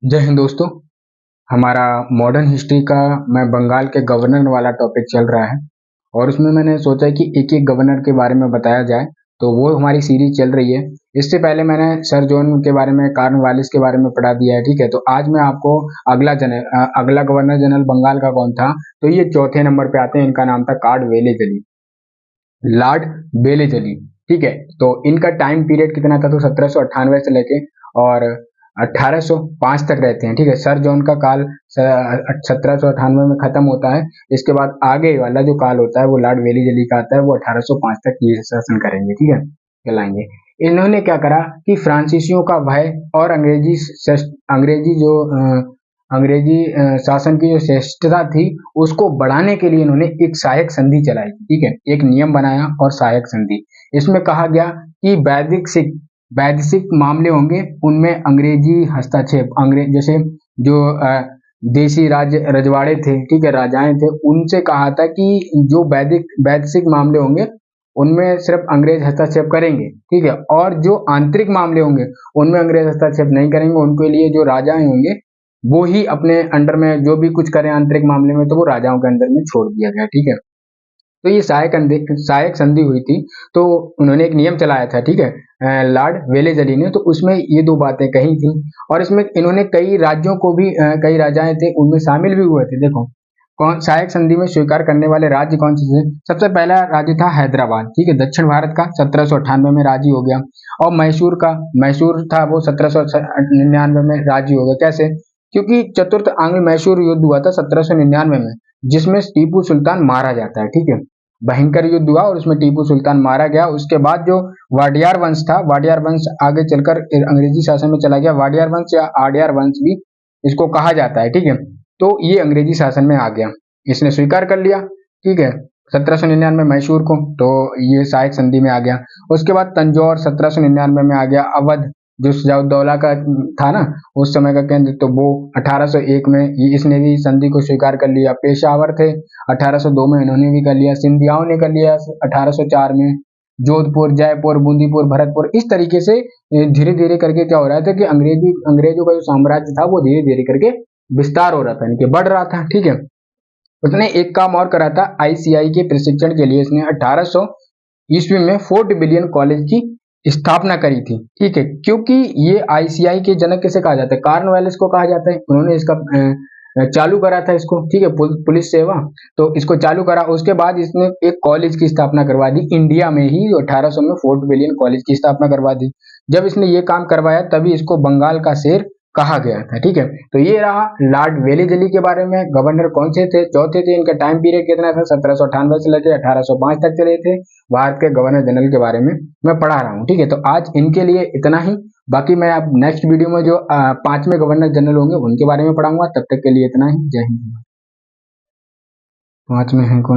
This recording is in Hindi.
जय हिंद दोस्तों। हमारा मॉडर्न हिस्ट्री का मैं बंगाल के गवर्नर वाला टॉपिक चल रहा है और उसमें मैंने सोचा कि एक एक गवर्नर के बारे में बताया जाए, तो वो हमारी सीरीज चल रही है। इससे पहले मैंने सर जॉन के बारे में, कार्नवालिस के बारे में पढ़ा दिया है, ठीक है। तो आज मैं आपको अगला गवर्नर जनरल बंगाल का कौन था, तो ये चौथे नंबर पे आते हैं। इनका नाम था लॉर्ड वेलेजली, ठीक है। तो इनका टाइम पीरियड कितना था, तो 1798 से लेके और 1805 तक रहते हैं, ठीक है। सर जॉन का काल 1798 में खत्म होता है। इसके बाद आगे वाला जो काल होता है वो लॉर्ड वेलेजली का आता है, वो 1805 तक ये शासन करेंगे, ठीक है, चलाएंगे। इन्होंने क्या करा कि फ्रांसीसियों का भय और अंग्रेजी शासन की जो श्रेष्ठता थी उसको बढ़ाने के लिए इन्होंने एक सहायक संधि चलाई, ठीक है। एक नियम बनाया और सहायक संधि। इसमें कहा गया कि वैदेशिक मामले होंगे उनमें अंग्रेजी हस्तक्षेप, अंग्रेज जैसे जो देसी रजवाड़े थे, ठीक है, राजाएं थे, उनसे कहा था कि जो वैदेशिक मामले होंगे उनमें सिर्फ अंग्रेज हस्तक्षेप करेंगे, ठीक है। और जो आंतरिक मामले होंगे उनमें अंग्रेज हस्तक्षेप नहीं करेंगे। उनके लिए जो राजाएं होंगे वो ही अपने अंडर में जो भी कुछ करें आंतरिक मामले में, तो वो राजाओं के अंदर में छोड़ दिया गया, ठीक है। तो ये सहायक संधि हुई थी। तो उन्होंने एक नियम चलाया था, ठीक है, लॉर्ड वेलेजली ने। तो उसमें ये दो बातें कही थी और इसमें इन्होंने कई राज्यों को भी, कई राजाएं थे उनमें शामिल भी हुए थे। देखो कौन सहायक संधि में स्वीकार करने वाले राज्य कौन से थे। सबसे पहला राज्य था हैदराबाद, ठीक है, दक्षिण भारत का, 1798 में राजी हो गया। और मैसूर था वो 1799 में राजी हो गया। कैसे? क्योंकि चतुर्थ आंग्ल मैसूर युद्ध हुआ था 1799 में, जिसमें टीपू सुल्तान मारा जाता है, ठीक है। भयंकर युद्ध हुआ और उसमें टीपू सुल्तान मारा गया। उसके बाद जो वाडियार वंश था, वाडियार वंश आगे चलकर अंग्रेजी शासन में चला गया। वाडियार वंश या आडियार वंश भी इसको कहा जाता है, ठीक है। तो ये अंग्रेजी शासन में आ गया, इसने स्वीकार कर लिया, ठीक है, 1799 मैसूर को। तो ये सहायक संधि में आ गया। उसके बाद तंजौर 1799 में आ गया। अवध जो सिराजुद्दौला का था ना उस समय का केंद्र, तो वो 1801 में इसने भी संधि को स्वीकार कर लिया। पेशावर थे 1802 में, इन्होंने भी कर लिया। सिंधियाओं ने कर लिया 1804 में। जोधपुर, जयपुर, बूंदीपुर, भरतपुर, इस तरीके से धीरे धीरे करके क्या हो रहा था कि अंग्रेजों का जो साम्राज्य था वो धीरे धीरे करके विस्तार हो रहा था, इनके बढ़ रहा था, ठीक है। उसने एक काम और करा था, आईसीआई के प्रशिक्षण के लिए इसने 1800 ईस्वी में फोर्ट विलियम कॉलेज की स्थापना करी थी, ठीक है। क्योंकि ये आईसीआई के जनक किसे कहा जाता है, कार्नवालिस को कहा जाता है। उन्होंने इसका चालू करा था इसको, ठीक है, पुलिस सेवा। तो इसको चालू करा। उसके बाद इसने एक कॉलेज की स्थापना करवा दी इंडिया में ही, 1800 में फोर्ट विलियम कॉलेज की स्थापना करवा दी। जब इसने ये काम करवाया तभी इसको बंगाल का शेर कहा गया था, ठीक है। तो ये रहा लॉर्ड वेलेजली के बारे में। गवर्नर कौन से थे, चौथे थे। इनका टाइम पीरियड कितना था, 1798 से लेकर 1805 तक चले थे। भारत के गवर्नर जनरल के बारे में मैं पढ़ा रहा हूँ, ठीक है। तो आज इनके लिए इतना ही। बाकी मैं अब नेक्स्ट वीडियो में जो 5वें गवर्नर जनरल होंगे उनके बारे में पढ़ाऊंगा। तब तक के लिए इतना ही। जय हिंद। 5 में है कौन?